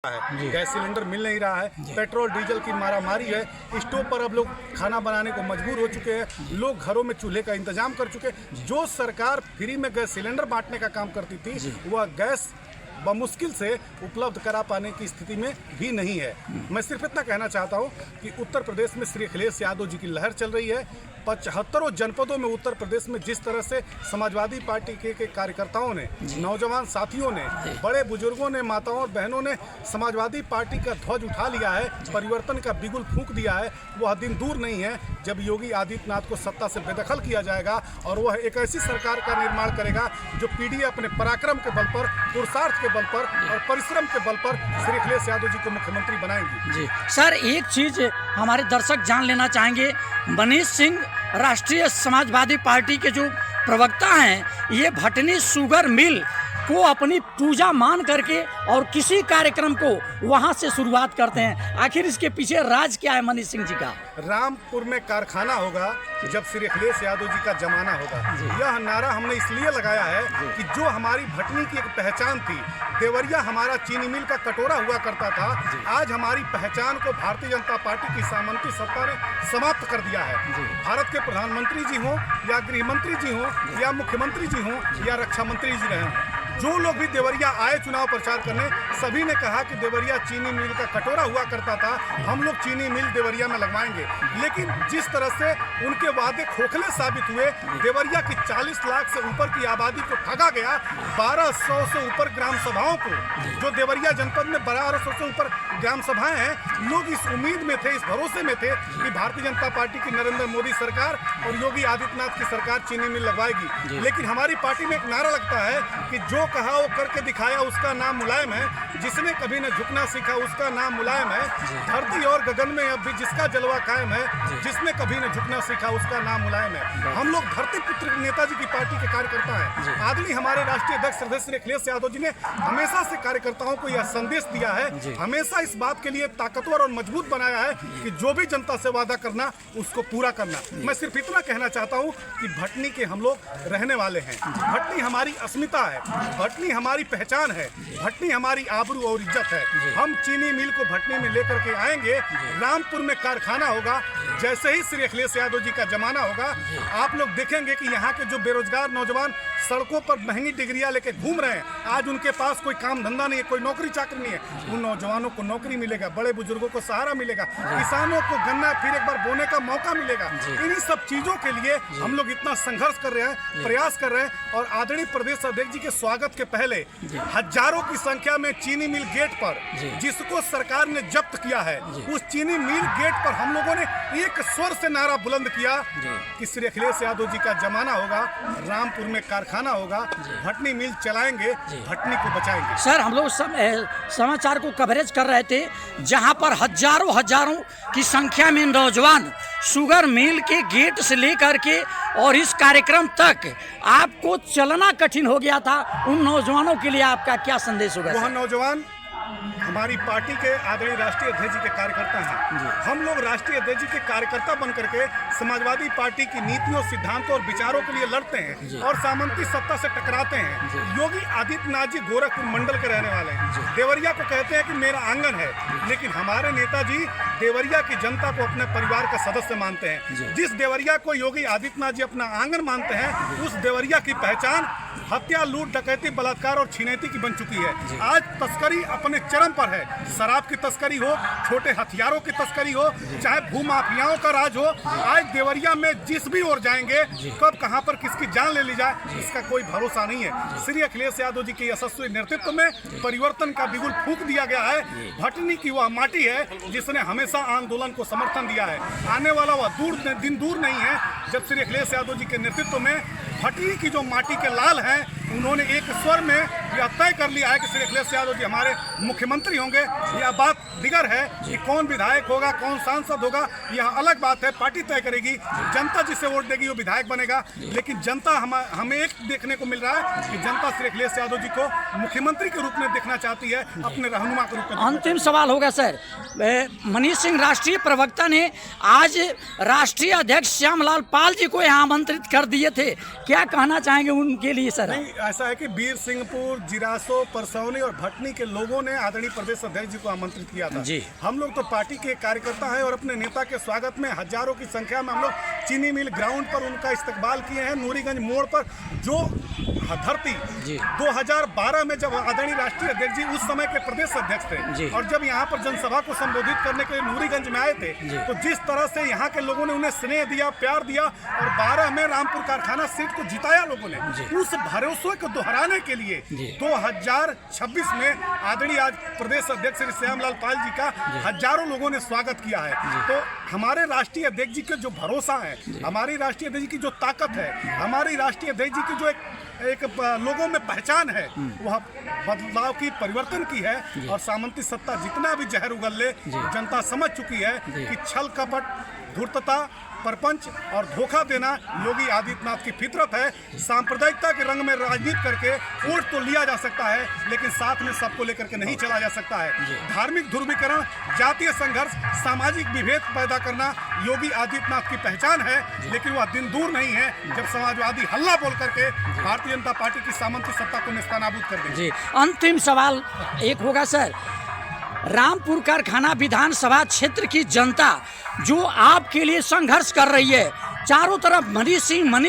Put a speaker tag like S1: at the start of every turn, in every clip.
S1: है, gas cylinder मिल नहीं रहा है, पेट्रोल डीजल की मारामारी है, स्टोव पर अब लोग खाना बनाने को मजबूर हो चुके हैं, लोग घरों में चूल्हे का इंतजाम कर चुके हैं। जो सरकार फ्री में गैस सिलेंडर बांटने का काम करती थी वह गैस बमुश्किल से उपलब्ध करा पाने की स्थिति में भी नहीं है। मैं सिर्फ इतना कहना चाहता हूं कि उत्तर प्रदेश में श्री अखिलेश यादव जी की लहर चल रही है। 75 जनपदों में उत्तर प्रदेश में जिस तरह से समाजवादी पार्टी के कार्यकर्ताओं ने, नौजवान साथियों ने, बड़े बुजुर्गों ने, माताओं और बहनों ने समाजवादी पार्टी का ध्वज उठा लिया है, परिवर्तन का बिगुल फूंक दिया है, वह दिन दूर नहीं है जब योगी आदित्यनाथ को सत्ता से बेदखल किया जाएगा और वह एक ऐसी सरकार का निर्माण करेगा जो पीढ़ी अपने पराक्रम के बल पर, पुरुषार्थ के बल पर और परिश्रम के बल पर श्री अखिलेश यादव जी को मुख्यमंत्री बनाएंगे।
S2: जी सर, एक चीज हमारे दर्शक जान लेना चाहेंगे, मनीष सिंह राष्ट्रीय समाजवादी पार्टी के जो प्रवक्ता हैं, ये भटनी शुगर मिल को अपनी पूजा मान करके और किसी कार्यक्रम को वहां से शुरुआत करते हैं। आखिर इसके पीछे राज क्या है मनीष सिंह जी का?
S1: रामपुर में कारखाना होगा जब श्री अखिलेश यादव जी का जमाना होगा। यह नारा हमने इसलिए लगाया है कि जो हमारी भटनी की एक पहचान थी, देवरिया हमारा चीनी मिल का कटोरा हुआ करता था, आज हमारी पहचान को भारतीय जनता पार्टी की सामंती सत्ता ने समाप्त कर दिया है। भारत के प्रधानमंत्री जी हों या गृह मंत्री जी हों या मुख्यमंत्री जी हों या रक्षा मंत्री जी रहे, जो लोग भी देवरिया आए चुनाव प्रचार करने, सभी ने कहा कि देवरिया चीनी मिल का कटोरा हुआ करता था, हम लोग चीनी मिल देवरिया में लगवाएंगे। लेकिन जिस तरह से उनके वादे खोखले साबित हुए, देवरिया की 40 लाख से ऊपर की आबादी को ठगा गया। 1200 से ऊपर ग्राम सभाओं को, जो देवरिया जनपद में 1200 से ऊपर ग्राम सभाएं हैं, लोग इस उम्मीद में थे, इस भरोसे में थे कि भारतीय जनता पार्टी की नरेंद्र मोदी सरकार और योगी आदित्यनाथ की सरकार चीनी मिल लगवाएगी। लेकिन हमारी पार्टी में एक नारा लगता है कि जो कहा वो करके दिखाया उसका नाम मुलायम है, जिसने कभी न झुकना सीखा उसका नाम मुलायम है, धरती और गगन में अब भी जिसका जलवा कायम है, जिसने कभी न झुकना सीखा उसका नाम मुलायम है। हम लोग धरती पुत्र नेताजी की पार्टी के कार्यकर्ता हैं। आदरणीय हमारे राष्ट्रीय अध्यक्ष श्री अखिलेश यादव जी ने हमेशा से कार्यकर्ताओं को यह संदेश दिया है, हमेशा इस बात के लिए ताकतवर और मजबूत बनाया है कि जो भी जनता से वादा करना उसको पूरा करना। मैं सिर्फ इतना कहना चाहता हूँ कि भटनी के हम लोग रहने वाले हैं, भटनी हमारी अस्मिता है, भटनी हमारी पहचान है, भटनी हमारी आबरू और इज्जत है। हम चीनी मिल को भटनी में लेकर के आएंगे, रामपुर में कारखाना होगा। जैसे ही श्री अखिलेश यादव जी का जमाना होगा, आप लोग देखेंगे कि यहाँ के जो बेरोजगार नौजवान सड़कों पर महंगी डिग्रियां लेके घूम रहे हैं, आज उनके पास कोई काम धंधा नहीं है, कोई नौकरी चाकरी नहीं है, उन नौजवानों को नौकरी मिलेगा, बड़े बुजुर्गों को सहारा मिलेगा, किसानों को गन्ना फिर एक बार बोने का मौका मिलेगा। इन्हीं सब चीजों के लिए हम लोग इतना संघर्ष कर रहे हैं, प्रयास कर रहे हैं। और आदरणीय प्रदेश अध्यक्ष जी के स्वागत के पहले हजारों की संख्या में चीनी मिल गेट पर, जिसको सरकार ने जब्त किया है, उस चीनी मिल गेट पर हम लोगों ने एक स्वर से नारा बुलंद किया कि श्री अखिलेश यादव जी का जमाना होगा, रामपुर में कारखाना होगा, भटनी मिल चलाएंगे, भटनी को बचाएंगे।
S2: सर, हम लोग समाचार को कवरेज कर रहे थे जहां पर हजारों की संख्या में नौजवान शुगर मिल के गेट से लेकर के और इस कार्यक्रम तक आपको चलना कठिन हो गया था। उन नौजवानों के लिए आपका क्या संदेश होगा?
S1: वह नौजवान हमारी पार्टी के आदरणीय राष्ट्रीय अध्यक्ष जी के कार्यकर्ता हैं। हम लोग राष्ट्रीय अध्यक्ष जी के कार्यकर्ता बन करके समाजवादी पार्टी की नीतियों, सिद्धांतों और विचारों के लिए लड़ते हैं और सामंती सत्ता से टकराते हैं। योगी आदित्यनाथ जी गोरखपुर मंडल के रहने वाले हैं, देवरिया को कहते हैं कि मेरा आंगन है, लेकिन हमारे नेताजी देवरिया की जनता को अपने परिवार का सदस्य मानते हैं। जिस देवरिया को योगी आदित्यनाथ जी अपना आंगन मानते हैं, उस देवरिया की पहचान हत्या, लूट, डकैती, बलात्कार और छिनैती की बन चुकी है। आज तस्करी अपने चरम पर है, शराब की तस्करी हो, छोटे हथियारों की तस्करी हो, चाहे भूमाफियाओं का राज हो। आज देवरिया में जिस भी ओर जाएंगे, कब कहां पर किसकी जान ले ली जाए इसका कोई भरोसा नहीं है। श्री अखिलेश यादव जी के यशस्वी नेतृत्व में परिवर्तन का बिगुल फूंक दिया गया है। भटनी की वह माटी है जिसने हमेशा आंदोलन को समर्थन दिया है। आने वाला वह दिन दूर नहीं है जब श्री अखिलेश यादव जी के नेतृत्व में भटनी की जो माटी के लाल हैं, उन्होंने एक स्वर में यह तय कर लिया है कि श्री अखिलेश यादव जी हमारे मुख्यमंत्री होंगे। यह बात दिगर है कि कौन विधायक होगा, कौन सांसद होगा, यह अलग बात है, पार्टी तय करेगी। जनता जिसे वोट देगी वो विधायक बनेगा। लेकिन जनता हमें एक देखने को मिल रहा है कि जनता श्री अखिलेश यादव जी को मुख्यमंत्री के रूप में देखना चाहती है, अपने रहनुमा के रूप में।
S2: अंतिम सवाल होगा सर, मनीष सिंह राष्ट्रीय प्रवक्ता ने आज राष्ट्रीय अध्यक्ष श्यामलाल पाल जी को यहाँ आमंत्रित कर दिए थे, क्या कहना चाहेंगे उनके लिए सर?
S1: नहीं, ऐसा है कि बीर सिंहपुर, जिरासो, परसौनी और भटनी के लोगों ने आदरणीय प्रदेश अध्यक्ष जी को आमंत्रित किया था।
S2: जी।
S1: हम लोग तो पार्टी के कार्यकर्ता हैं और अपने नेता के स्वागत में हजारों की संख्या में हम लोग चीनी मिल ग्राउंड पर उनका इस्तकबाल किए हैं। नूरीगंज मोड़ पर जो धरती 2012 में जब आदरणीय राष्ट्रीय अध्यक्ष जी उस समय के प्रदेश अध्यक्ष थे और जब यहाँ पर जनसभा को संबोधित करने के लिए नूरीगंज में आए थे, तो जिस तरह से यहाँ के लोगों ने उन्हें स्नेह दिया, प्यार दिया और 12 में रामपुर कारखाना सीट को जिताया लोगों ने, उस भरोसे को दोहराने के लिए 2026 में आदरणीय आज प्रदेश अध्यक्ष श्री श्यामलाल पाल जी का हजारों लोगों ने स्वागत किया है। तो हमारे राष्ट्रीय अध्यक्ष जी के जो भरोसा है, हमारी राष्ट्रीय अध्यक्ष जी की जो ताकत है, हमारी राष्ट्रीय अध्यक्ष जी की जो एक लोगों में पहचान है, वह बदलाव की, परिवर्तन की है। और सामंती सत्ता जितना भी जहर उगल ले, जनता समझ चुकी है कि छल कपट, धूर्तता, परपंच और धोखा देना योगी आदित्यनाथ की फितरत है। सांप्रदायिकता के रंग में राजनीति करके वोट तो लिया जा सकता है, लेकिन साथ में सबको लेकर के नहीं चला जा सकता है। धार्मिक ध्रुवीकरण, जातीय संघर्ष, सामाजिक विभेद पैदा करना योगी आदित्यनाथ की पहचान है, लेकिन वह दिन दूर नहीं है जब समाजवादी हल्ला बोल करके भारतीय जनता पार्टी की सामंती सत्ता को नेस्तनाबूद कर देंगे।
S2: अंतिम सवाल एक होगा सर, रामपुर कारखाना विधानसभा क्षेत्र की जनता जो आपके लिए संघर्ष कर रही है, चारों तरफ मनीष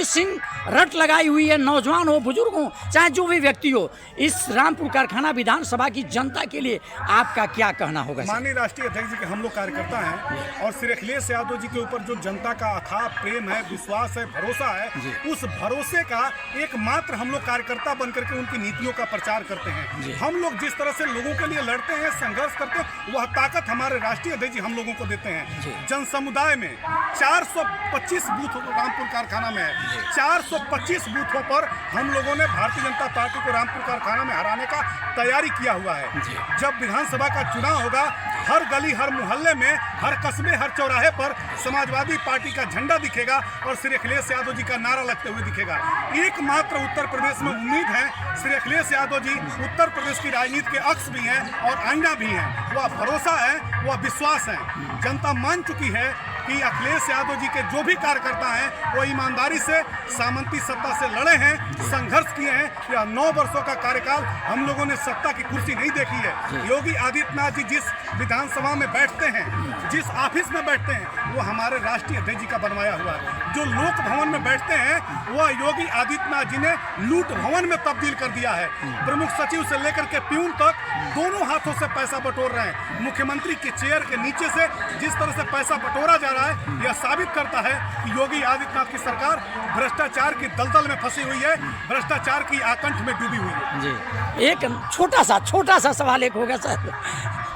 S2: सिंह रट लगाई हुई है, नौजवान हो, बुजुर्ग हो, चाहे जो भी व्यक्ति हो, इस रामपुर कारखाना विधानसभा की जनता के लिए आपका क्या कहना होगा?
S1: माननीय राष्ट्रीय अध्यक्ष जी के हम लोग कार्यकर्ता हैं और श्री अखिलेश यादव जी के ऊपर जो जनता का अथाह प्रेम है, विश्वास है, भरोसा है, उस भरोसे का एकमात्र हम लोग कार्यकर्ता बनकर के उनकी नीतियों का प्रचार करते हैं। हम लोग जिस तरह से लोगों के लिए लड़ते हैं, संघर्ष करते हैं, वह ताकत हमारे राष्ट्रीय अध्यक्ष जी हम लोगों को देते हैं। जन समुदाय में 425 बूथ रामपुर कारखाना में है, 425 बूथों पर हम लोगों ने भारतीय जनता पार्टी को रामपुर कारखाना में हराने का तैयारी किया हुआ है। जब विधानसभा का चुनाव होगा, हर गली, हर मोहल्ले में, हर कस्बे, हर चौराहे पर समाजवादी पार्टी का झंडा दिखेगा और श्री अखिलेश यादव जी का नारा लगते हुए दिखेगा। एकमात्र उत्तर प्रदेश में उम्मीद है, श्री अखिलेश यादव जी उत्तर प्रदेश की राजनीति के अक्स भी हैं और आईना भी हैं। वह भरोसा है, वह विश्वास है। जनता मान चुकी है कि अखिलेश यादव जी के जो भी कार्यकर्ता हैं वो ईमानदारी से सामंती सत्ता से लड़े हैं, संघर्ष किए हैं। यह 9 वर्षों का कार्यकाल हम लोगों ने सत्ता की कुर्सी नहीं देखी है। योगी आदित्यनाथ जी जिस विधानसभा में बैठते हैं, जिस ऑफिस में बैठते हैं, वो हमारे राष्ट्रीय अध्यक्ष जी का बनवाया हुआ है। जो लोक भवन में बैठते हैं, वह योगी आदित्यनाथ जी ने लूट भवन में तब्दील कर दिया है। प्रमुख सचिव से लेकर के प्यून तक दोनों हाथों से पैसा बटोर रहे हैं। मुख्यमंत्री के चेयर के नीचे से जिस तरह से पैसा बटोरा जा रहा है, यह साबित करता है कि योगी आदित्यनाथ की सरकार भ्रष्टाचार की दलदल में फंसी हुई है, भ्रष्टाचार की आकंठ में डूबी हुई है।
S2: जी, एक छोटा सा सवाल एक होगा सर,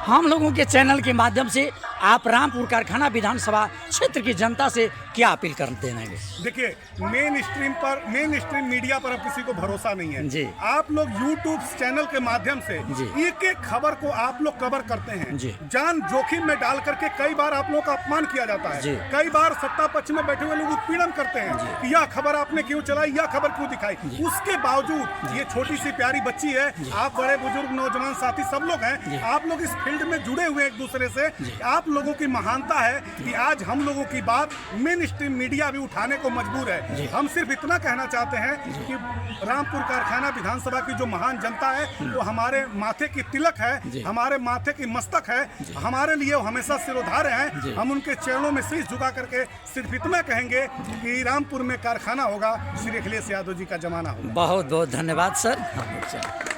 S2: हम लोगों के चैनल के माध्यम से आप रामपुर कारखाना विधानसभा क्षेत्र की जनता से क्या अपील करते हैं?
S1: देखिए, मेन स्ट्रीम मीडिया पर अब किसी को भरोसा नहीं है
S2: जी।
S1: आप लोग यूट्यूब चैनल के माध्यम से एक एक खबर को आप लोग कवर करते हैं
S2: जी।
S1: जान जोखिम में डाल करके कई बार आप लोगों का अपमान किया जाता है। कई बार सत्ता पक्ष में बैठे हुए लोग उत्पीड़न करते हैं कि यह खबर आपने क्यों चलाई, यह खबर क्यों दिखाई। उसके बावजूद ये छोटी सी प्यारी बच्ची है, आप बड़े बुजुर्ग नौजवान साथी सब लोग हैं, आप लोग इस फील्ड में जुड़े हुए एक दूसरे से। आप लोगों की महानता है कि आज हम लोगों की बात मेन स्ट्रीम मीडिया भी उठाने को मजबूर है। हम सिर्फ इतना कहना चाहते हैं कि रामपुर कारखाना विधानसभा की जो महान जनता है, वो हमारे माथे की तिलक है, हमारे माथे की मस्तक है, हमारे लिए वो हमेशा सिरोधार्य हैं। हम उनके चरणों में शीश झुका करके सिर्फ इतना कहेंगे कि रामपुर में कारखाना होगा, श्री अखिलेश यादव जी का जमाना होगा।
S2: बहुत बहुत धन्यवाद सर।